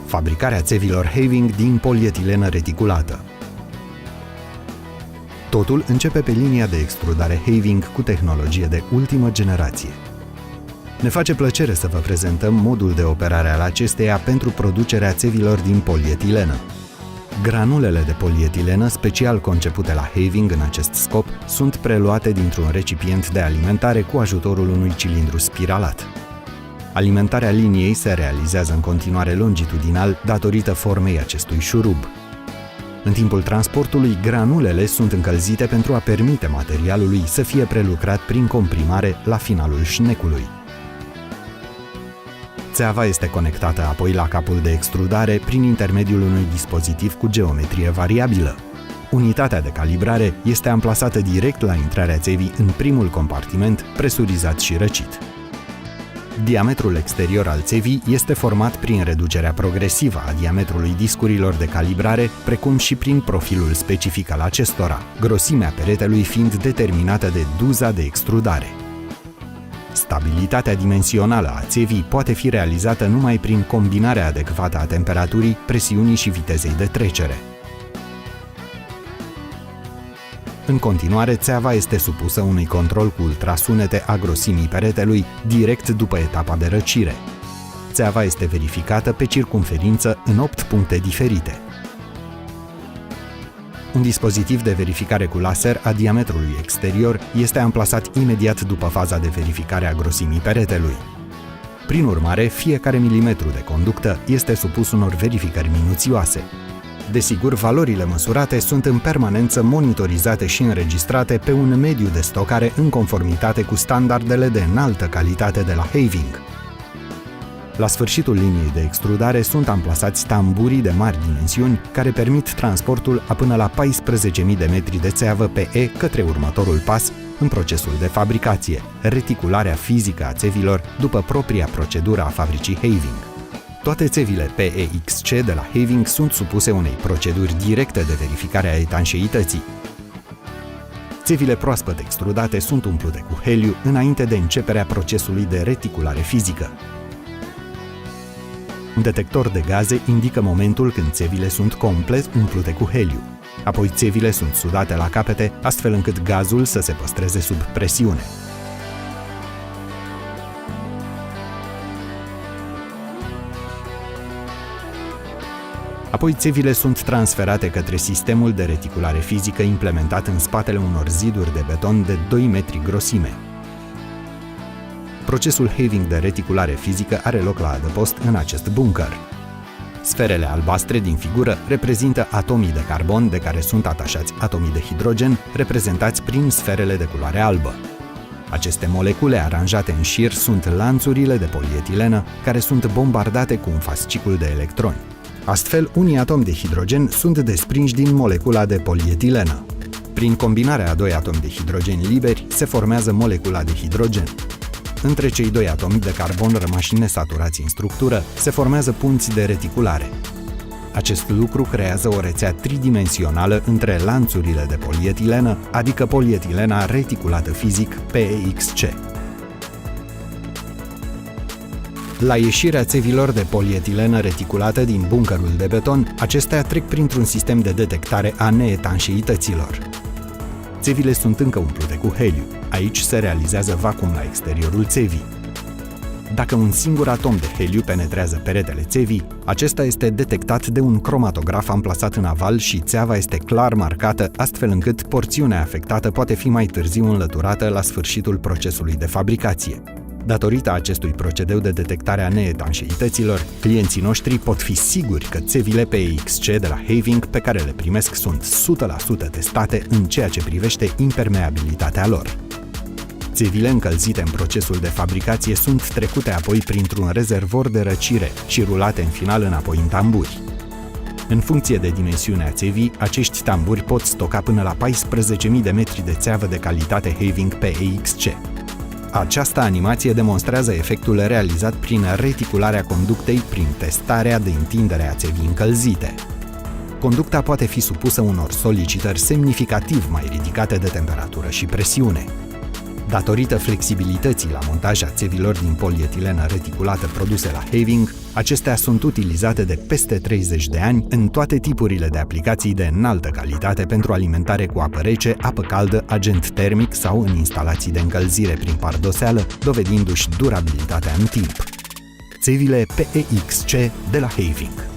fabricarea țevilor Having din polietilenă reticulată. Totul începe pe linia de extrudare Having cu tehnologie de ultimă generație. Ne face plăcere să vă prezentăm modul de operare al acesteia pentru producerea țevilor din polietilenă. Granulele de polietilenă, special concepute la Having în acest scop, sunt preluate dintr-un recipient de alimentare cu ajutorul unui cilindru spiralat. Alimentarea liniei se realizează în continuare longitudinal datorită formei acestui șurub. În timpul transportului, granulele sunt încălzite pentru a permite materialului să fie prelucrat prin comprimare la finalul șnecului. Țeava este conectată apoi la capul de extrudare prin intermediul unui dispozitiv cu geometrie variabilă. Unitatea de calibrare este amplasată direct la intrarea țevii în primul compartiment, presurizat și răcit. Diametrul exterior al țevii este format prin reducerea progresivă a diametrului discurilor de calibrare, precum și prin profilul specific al acestora, grosimea peretelui fiind determinată de duza de extrudare. Stabilitatea dimensională a țevii poate fi realizată numai prin combinarea adecvată a temperaturii, presiunii și vitezei de trecere. În continuare, țeava este supusă unui control cu ultrasunete a grosimii peretelui direct după etapa de răcire. Țeava este verificată pe circumferință în 8 puncte diferite. Un dispozitiv de verificare cu laser a diametrului exterior este amplasat imediat după faza de verificare a grosimii peretelui. Prin urmare, fiecare milimetru de conductă este supus unor verificări minuțioase. Desigur, valorile măsurate sunt în permanență monitorizate și înregistrate pe un mediu de stocare în conformitate cu standardele de înaltă calitate de la Having. La sfârșitul liniei de extrudare sunt amplasați tamburii de mari dimensiuni care permit transportul a până la 14.000 de metri de țeavă PE către următorul pas în procesul de fabricație, reticularea fizică a țevilor după propria procedură a fabricii Having. Toate țevile PEXC de la Having sunt supuse unei proceduri directe de verificare a etanșeității. Țevile proaspăt extrudate sunt umplute cu heliu înainte de începerea procesului de reticulare fizică. Un detector de gaze indică momentul când țevile sunt complet umplute cu heliu. Apoi țevile sunt sudate la capete, astfel încât gazul să se păstreze sub presiune. Apoi țevile sunt transferate către sistemul de reticulare fizică implementat în spatele unor ziduri de beton de 2 metri grosime. Procesul Having de reticulare fizică are loc la adăpost în acest bunker. Sferele albastre din figură reprezintă atomii de carbon de care sunt atașați atomii de hidrogen, reprezentați prin sferele de culoare albă. Aceste molecule aranjate în șir sunt lanțurile de polietilenă care sunt bombardate cu un fascicul de electroni. Astfel, unii atomi de hidrogen sunt desprinși din molecula de polietilenă. Prin combinarea a doi atomi de hidrogen liberi se formează molecula de hidrogen. Între cei doi atomi de carbon rămași nesaturați în structură se formează punți de reticulare. Acest lucru creează o rețea tridimensională între lanțurile de polietilenă, adică polietilena reticulată fizic PEXC. La ieșirea țevilor de polietilenă reticulată din bunkerul de beton, acestea trec printr-un sistem de detectare a neetanșeităților. Țevile sunt încă umplute cu heliu. Aici se realizează vacuum la exteriorul țevii. Dacă un singur atom de heliu penetrează peretele țevii, acesta este detectat de un cromatograf amplasat în aval și țeava este clar marcată, astfel încât porțiunea afectată poate fi mai târziu înlăturată la sfârșitul procesului de fabricație. Datorită acestui procedeu de detectare a neetanșeităților, clienții noștri pot fi siguri că țevile PEXC de la Having pe care le primesc sunt 100% testate în ceea ce privește impermeabilitatea lor. Țevile încălzite în procesul de fabricație sunt trecute apoi printr-un rezervor de răcire și rulate în final înapoi în tamburi. În funcție de dimensiunea țevii, acești tamburi pot stoca până la 14.000 de metri de țeavă de calitate Having PEXC. Această animație demonstrează efectul realizat prin reticularea conductei prin testarea de întindere a țevii încălzite. Conducta poate fi supusă unor solicitări semnificativ mai ridicate de temperatură și presiune. Datorită flexibilității la montaj a țevilor din polietilenă reticulată produse la Having, acestea sunt utilizate de peste 30 de ani în toate tipurile de aplicații de înaltă calitate pentru alimentare cu apă rece, apă caldă, agent termic sau în instalații de încălzire prin pardoseală, dovedindu-și durabilitatea în timp. Țevile PEXC de la Having.